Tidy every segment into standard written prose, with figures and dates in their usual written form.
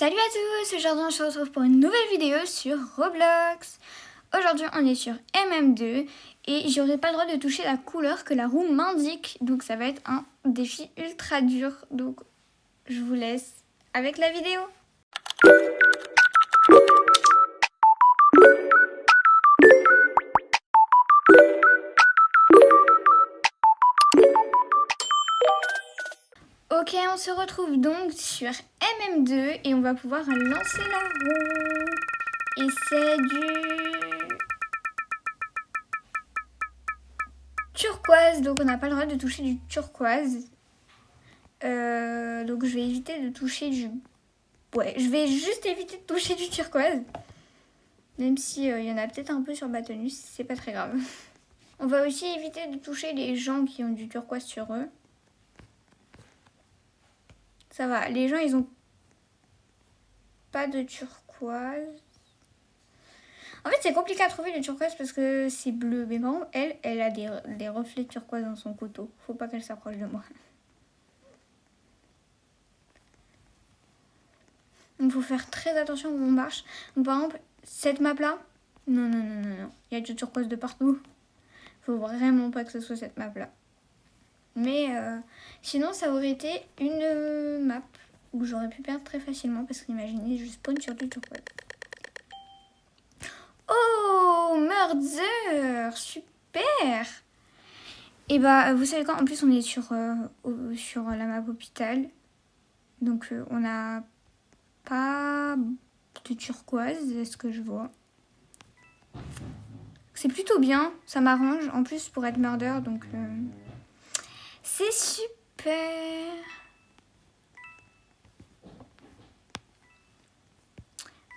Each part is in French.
Salut à tous, aujourd'hui on se retrouve pour une nouvelle vidéo sur Roblox. Aujourd'hui on est sur MM2 et j'aurai pas le droit de toucher la couleur que la roue m'indique. Donc ça va être un défi ultra dur. Donc je vous laisse avec la vidéo. Ok, on se retrouve donc sur MM2 et on va pouvoir lancer la roue. Et c'est du turquoise, donc on n'a pas le droit de toucher du turquoise. Donc je vais éviter de toucher du... Ouais, je vais juste éviter de toucher du turquoise. Même si y en a peut-être un peu sur Batonus, c'est pas très grave. On va aussi éviter de toucher les gens qui ont du turquoise sur eux. Ça va, les gens ils ont pas de turquoise. En fait c'est compliqué à trouver le turquoise parce que c'est bleu. Mais par contre elle a des reflets de turquoise dans son couteau. Faut pas qu'elle s'approche de moi. Donc il faut faire très attention où on marche. Donc par exemple, cette map là, non. Il y a du turquoise de partout. Faut vraiment pas que ce soit cette map là. Mais sinon ça aurait été une map où j'aurais pu perdre très facilement parce qu'imaginez, je spawn sur du turquoise. Oh, Murder, super. Et bah vous savez quoi, en plus on est sur la map hôpital. Donc on a pas de turquoise, est-ce que je vois. C'est plutôt bien, ça m'arrange. En plus pour être murder, donc c'est super.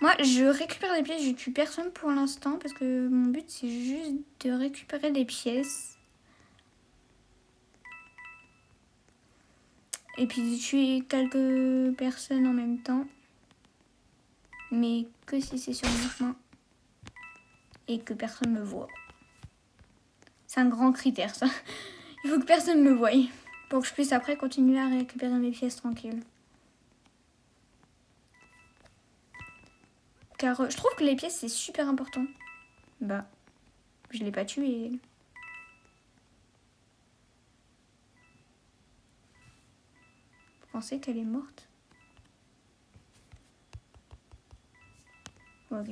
Moi, je récupère des pièces, je tue personne pour l'instant parce que mon but c'est juste de récupérer des pièces. Et puis de tuer quelques personnes en même temps. Mais que si c'est sur mon chemin. Et que personne me voit. C'est un grand critère ça. Il faut que personne me voie. Pour que je puisse après continuer à récupérer mes pièces tranquilles. Car je trouve que les pièces c'est super important. Bah, je l'ai pas tué. Vous pensez qu'elle est morte? Ok.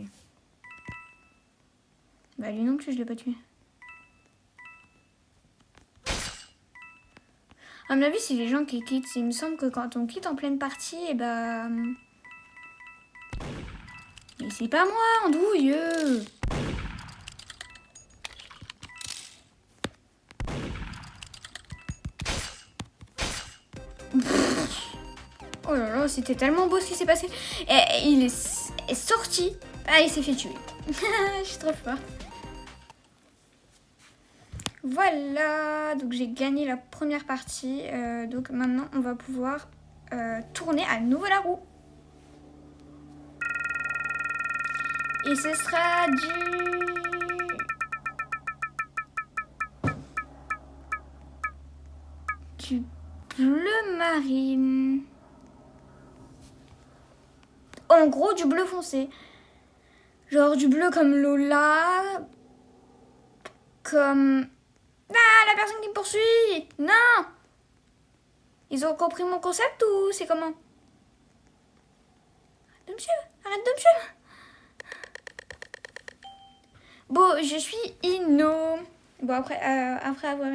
Bah lui non plus je l'ai pas tué. À mon avis c'est les gens qui quittent. Il me semble que quand on quitte en pleine partie, et bah... Mais c'est pas moi, andouille. Oh là là, c'était tellement beau ce qui s'est passé. Et il est sorti. Ah, il s'est fait tuer. Je suis trop forte. Voilà, donc j'ai gagné la première partie. Donc maintenant, on va pouvoir tourner à nouveau la roue. Et ce sera du bleu marine. En gros, du bleu foncé. Genre du bleu comme Lola. Comme... Ah, la personne qui me poursuit. Non. Ils ont compris mon concept ou c'est comment? Arrête de me suivre. Arrête de me suivre. Bon, je suis Inno. Bon, après avoir...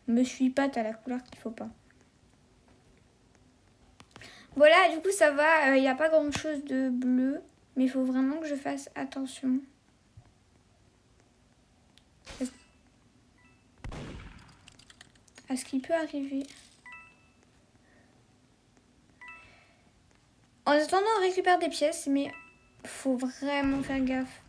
Me suis pas, t'as la couleur qu'il faut pas. Voilà, du coup, ça va. Il n'y a pas grand-chose de bleu. Mais il faut vraiment que je fasse attention. À ce qui peut arriver. En attendant, on récupère des pièces, mais faut vraiment faire gaffe.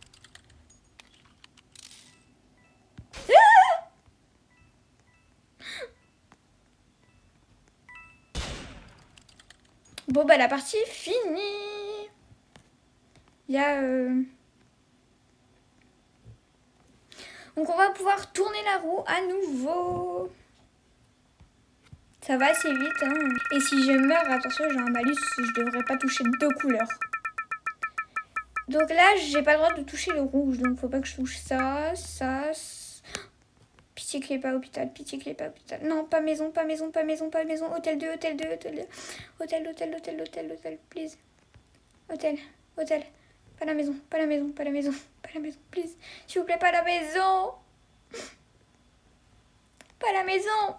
Bon, bah la partie est finie. Il y a... Donc on va pouvoir tourner la roue à nouveau. Ça va assez vite. Hein. Et si je meurs, attention, j'ai un malus, je devrais pas toucher 2 couleurs. Donc là, j'ai pas le droit de toucher le rouge. Donc faut pas que je touche ça. Pitié qu'il n'y ait pas hôpital, pitié qu'il n'y ait pas hôpital. Non, pas maison, pas maison, pas maison, pas maison. Hôtel 2, hôtel 2, hôtel 2. Hôtel, please. Hôtel. Pas la maison, pas la maison, please. S'il vous plaît, pas la maison. Pas la maison.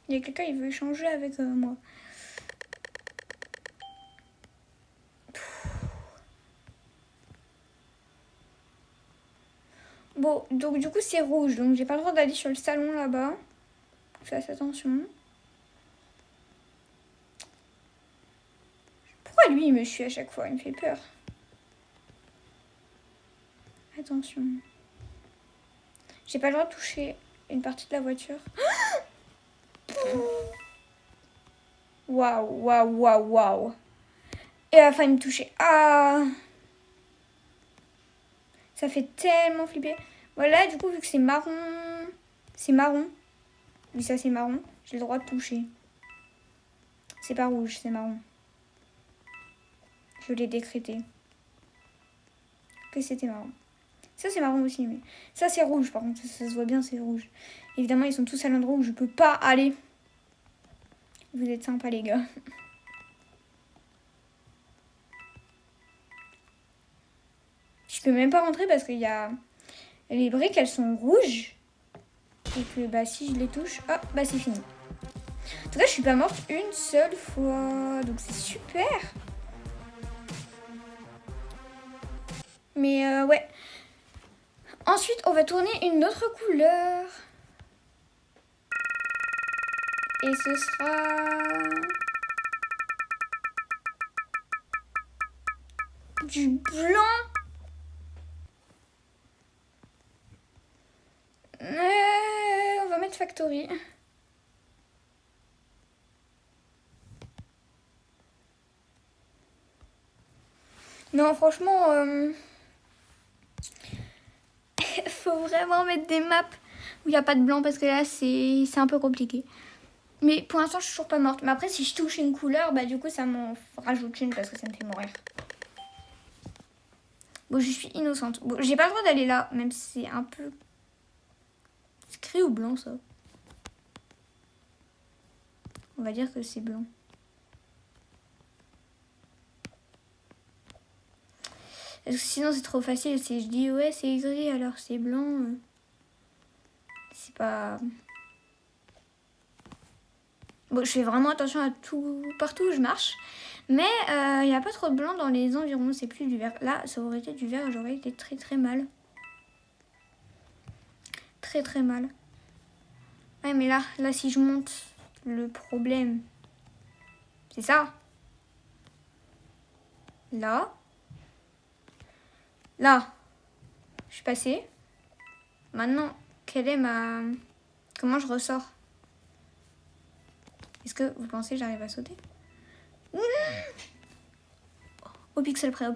Il y a quelqu'un, il veut échanger avec moi. Bon, donc du coup c'est rouge, donc j'ai pas le droit d'aller sur le salon là-bas. Faites attention. Pourquoi lui il me suit à chaque fois? Il me fait peur. Attention. J'ai pas le droit de toucher une partie de la voiture. Waouh. Et à la fin il me touchait. Ah! Ça fait tellement flipper. Voilà, du coup, vu que c'est marron. C'est marron. Oui, ça, c'est marron. J'ai le droit de toucher. C'est pas rouge, c'est marron. Je l'ai décrété. Que c'était marron. Ça, c'est marron aussi, mais... Ça, c'est rouge, par contre. Ça se voit bien, c'est rouge. Évidemment, ils sont tous à l'endroit où je peux pas aller. Vous êtes sympas, les gars. Je peux même pas rentrer parce qu'il y a... Les briques, elles sont rouges. Et que bah, si je les touche, hop, bah c'est fini. En tout cas, je suis pas morte une seule fois. Donc c'est super. Mais ouais. Ensuite, on va tourner une autre couleur. Et ce sera... du blanc. On va mettre Factory. Non, franchement, faut vraiment mettre des maps où il n'y a pas de blanc parce que là, c'est un peu compliqué. Mais pour l'instant, je suis toujours pas morte. Mais après, si je touche une couleur, bah du coup, ça m'en rajoute une parce que ça me fait mourir. Bon, je suis innocente. Bon, j'ai pas le droit d'aller là, même si c'est un peu... C'est gris ou blanc, ça? On va dire que c'est blanc. Parce que sinon, c'est trop facile. Si je dis, ouais, c'est gris, alors c'est blanc. C'est pas... Bon, je fais vraiment attention à tout, partout où je marche. Mais il n'y a pas trop de blanc dans les environs. C'est plus du vert. Là, ça aurait été du vert. J'aurais été très, très mal. Très, très mal. Ouais, mais là, si je monte, le problème, c'est ça. Là, je suis passée. Maintenant, quelle est ma... Comment je ressors? Est-ce que vous pensez que j'arrive à sauter? Au pixel près.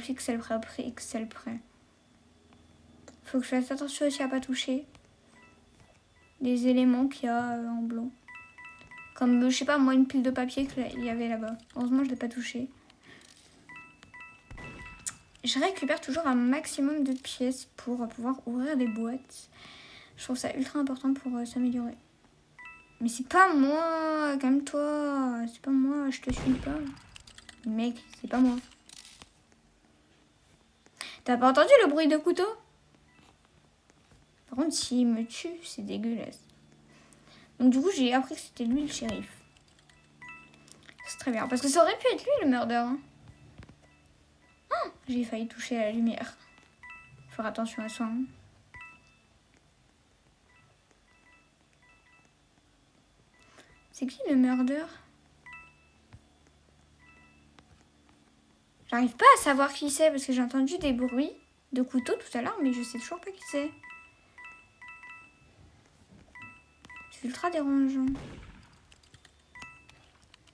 Faut que je fasse attention aussi à pas toucher les éléments qu'il y a en blanc. Comme, je sais pas, moi, une pile de papier qu'il y avait là-bas. Heureusement, je l'ai pas touché. Je récupère toujours un maximum de pièces pour pouvoir ouvrir des boîtes. Je trouve ça ultra important pour s'améliorer. Mais c'est pas moi, calme-toi. C'est pas moi, je te suis pas. Mec, c'est pas moi. T'as pas entendu le bruit de couteau? Par contre, s'il me tue, c'est dégueulasse. Donc du coup, j'ai appris que c'était lui le shérif. C'est très bien. Parce que ça aurait pu être lui le murder. Hein. Oh, j'ai failli toucher à la lumière. Faut faire attention à soi. Hein. C'est qui le murder? J'arrive pas à savoir qui c'est parce que j'ai entendu des bruits de couteau tout à l'heure, mais je sais toujours pas qui c'est. C'est ultra dérangeant.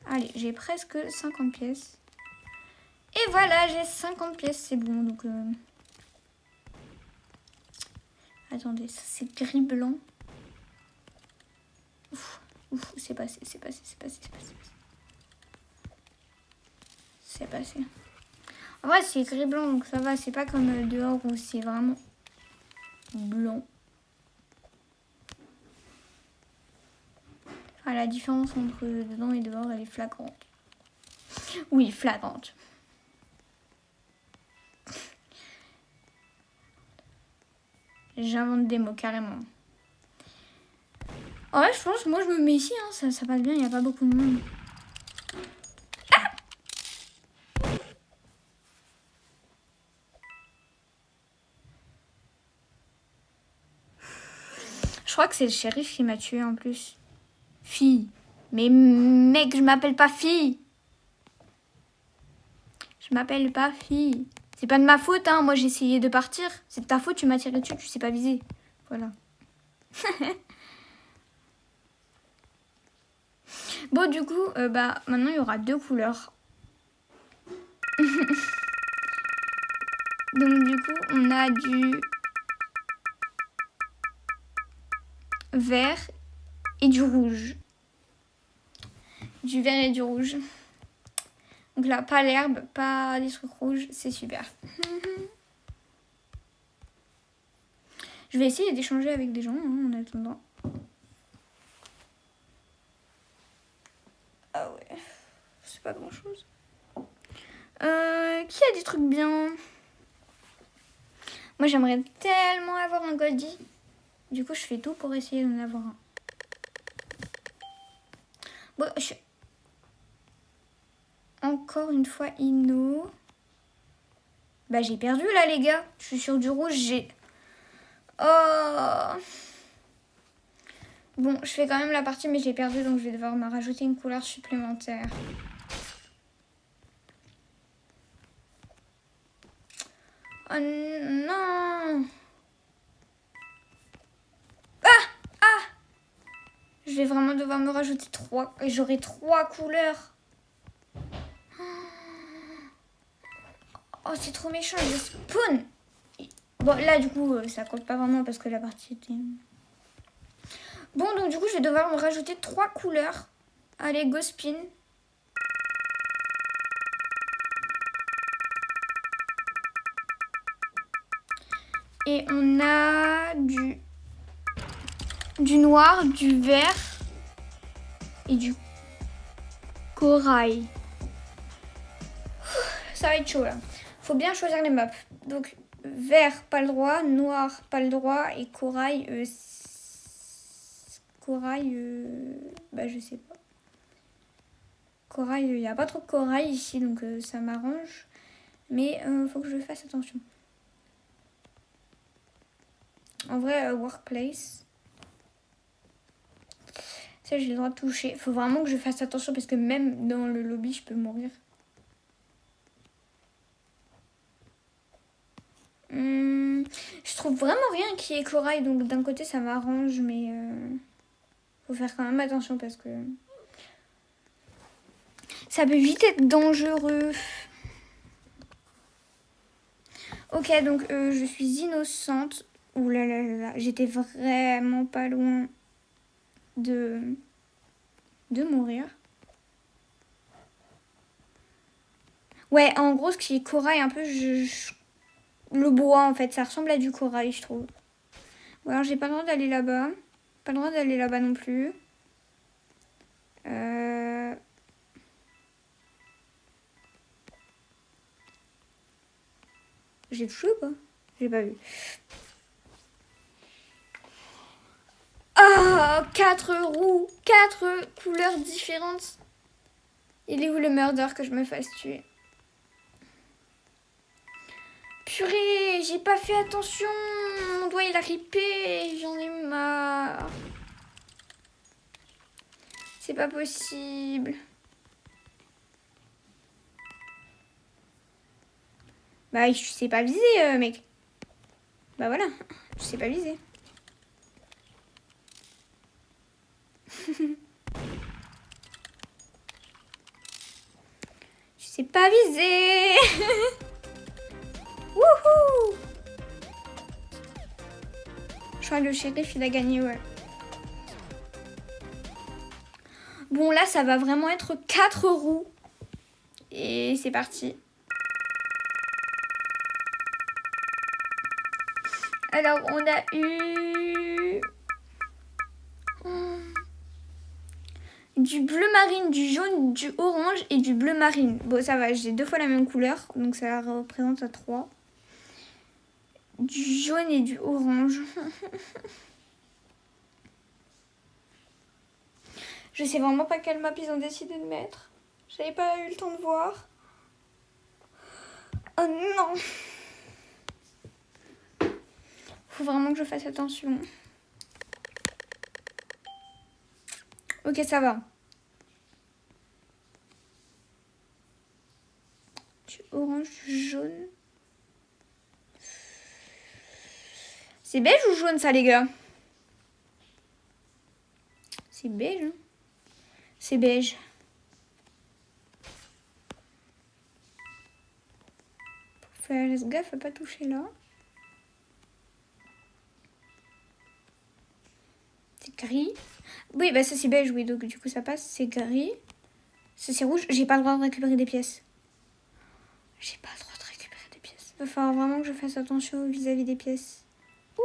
Allez, j'ai presque 50 pièces. Et voilà, j'ai 50 pièces, c'est bon. Donc, attendez, ça c'est gris-blanc. Ouf, c'est passé. C'est passé. En vrai, c'est gris blanc, donc ça va. C'est pas comme dehors où c'est vraiment blanc. Enfin, la différence entre dedans et dehors, elle est flagrante. Oui, flagrante. J'invente des mots carrément. En vrai, je pense que moi je me mets ici, hein, ça passe bien, il n'y a pas beaucoup de monde. Ah, je crois que c'est le shérif qui m'a tué en plus. Fille. Mais mec, je m'appelle pas fille. Je m'appelle pas fille. C'est pas de ma faute, hein. Moi j'ai essayé de partir. C'est de ta faute, tu m'as tiré dessus, tu sais pas viser. Voilà. Bon, du coup, maintenant il y aura 2 couleurs. Donc du coup, on a du vert et du rouge. Du vert et du rouge. Donc là, pas l'herbe, pas des trucs rouges, c'est super. Je vais essayer d'échanger avec des gens en attendant. Ah ouais, c'est pas grand chose. Qui a des trucs bien? Moi j'aimerais tellement avoir un Goldie. Du coup je fais tout pour essayer d'en avoir un. Bon, encore une fois Inno. Bah j'ai perdu là les gars. Je suis sur du rouge, j'ai... Oh. Bon, je fais quand même la partie mais j'ai perdu donc je vais devoir me rajouter une couleur supplémentaire. Oh non. Je vais vraiment devoir me rajouter 3. J'aurai 3 couleurs. Oh, c'est trop méchant, je spawn. Bon, là, du coup, ça compte pas vraiment parce que la partie était... Bon, donc du coup, je vais devoir me rajouter 3 couleurs. Allez, go spin. Et on a du noir, du vert et du corail. Ça va être chaud là. Faut bien choisir les maps. Donc vert, pas le droit, noir, pas le droit et corail, je sais pas. Corail, il n'y a pas trop de corail ici donc ça m'arrange. Mais faut que je fasse attention. En vrai, workplace. Ça, j'ai le droit de toucher. Faut vraiment que je fasse attention parce que même dans le lobby, je peux mourir. Je trouve vraiment rien qui est corail. Donc d'un côté, ça m'arrange. Mais faut faire quand même attention parce que ça peut vite être dangereux. Ok, donc je suis innocente. Ouh là là là là. J'étais vraiment pas loin de mourir. Ouais, en gros, ce qui est corail, un peu, le bois, en fait, ça ressemble à du corail, je trouve. Ou alors, j'ai pas le droit d'aller là-bas. Pas le droit d'aller là-bas non plus. J'ai touché ou pas? J'ai pas vu. Ah, 4 roues, 4 couleurs différentes. Il est où le murder que je me fasse tuer? Purée, j'ai pas fait attention. Mon doigt, il a ripé. J'en ai marre. C'est pas possible. Bah, je sais pas viser, mec. Bah voilà, je sais pas viser. Je sais pas viser. Wouhou. Je crois que le shérif, il a gagné, ouais. Bon, là, ça va vraiment être 4 roues. Et c'est parti. Alors, on a eu... du bleu marine, du jaune, du orange et du bleu marine. Bon, ça va, j'ai 2 fois la même couleur. Donc, ça représente à 3. Du jaune et du orange. Je sais vraiment pas quelle map ils ont décidé de mettre. J'avais pas eu le temps de voir. Oh non! Faut vraiment que je fasse attention. Ok, ça va. Du orange, du jaune. C'est beige ou jaune ça les gars? C'est beige. Hein, c'est beige. Faut faire gaffe à pas toucher là. C'est gris. Oui, bah ça c'est beige, oui, donc du coup ça passe. C'est gris. Ça c'est rouge. J'ai pas le droit de récupérer des pièces. J'ai pas le droit de récupérer des pièces. Va falloir vraiment que je fasse attention vis-à-vis des pièces. Ouh,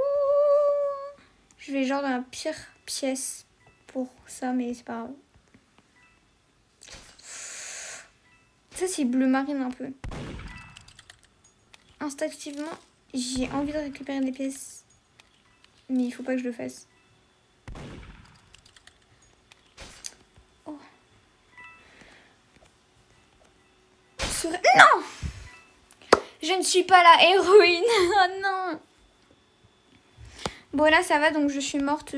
je vais genre dans la pire pièce pour ça, mais c'est pas grave. Ça c'est bleu marine un peu. Instinctivement, j'ai envie de récupérer des pièces. Mais il faut pas que je le fasse. Oh. Non! Je ne suis pas la héroïne. Oh non! Bon là ça va, donc je suis morte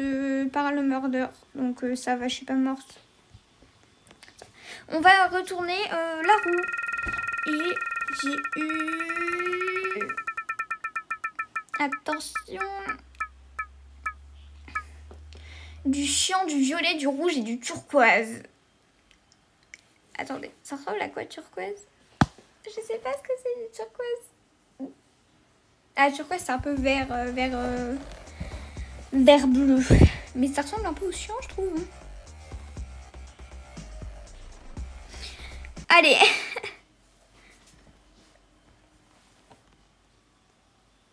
par le murder. Donc ça va, je suis pas morte. On va retourner la roue. Et j'ai eu... Attention. Du cyan, du violet, du rouge et du turquoise. Attendez, ça ressemble à quoi turquoise? Je sais pas ce que c'est du turquoise. Ah, turquoise c'est un peu vert, vert bleu. Mais ça ressemble un peu au cyan je trouve. Allez.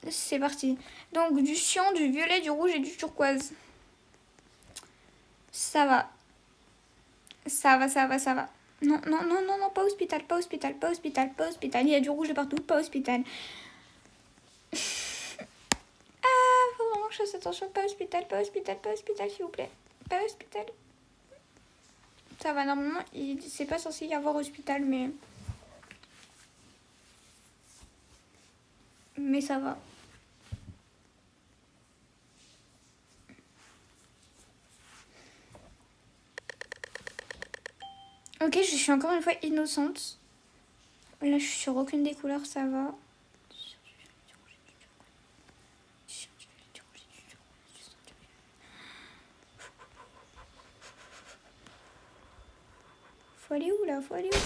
C'est parti. Donc du cyan, du violet, du rouge et du turquoise. Ça va. Ça va, ça va, ça va. Non, non, non, non, non, pas hospital, pas hospital, pas hospital, pas hospital. Il y a du rouge de partout, pas hospital. Ah, faut vraiment que je fasse attention. Pas hospital, pas hospital, pas hospital, s'il vous plaît. Pas hospital. Ça va, normalement, c'est pas censé y avoir hospital, mais... Mais ça va. Ok, je suis encore une fois innocente. Là, je suis sur aucune des couleurs, ça va. Faut aller où, là? Faut aller où?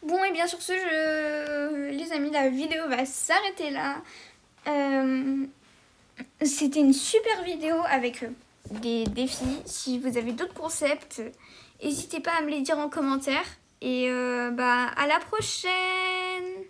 Bon, et bien sur ce, les amis, la vidéo va s'arrêter là. C'était une super vidéo avec des défis. Si vous avez d'autres concepts, n'hésitez pas à me les dire en commentaire. Et à la prochaine!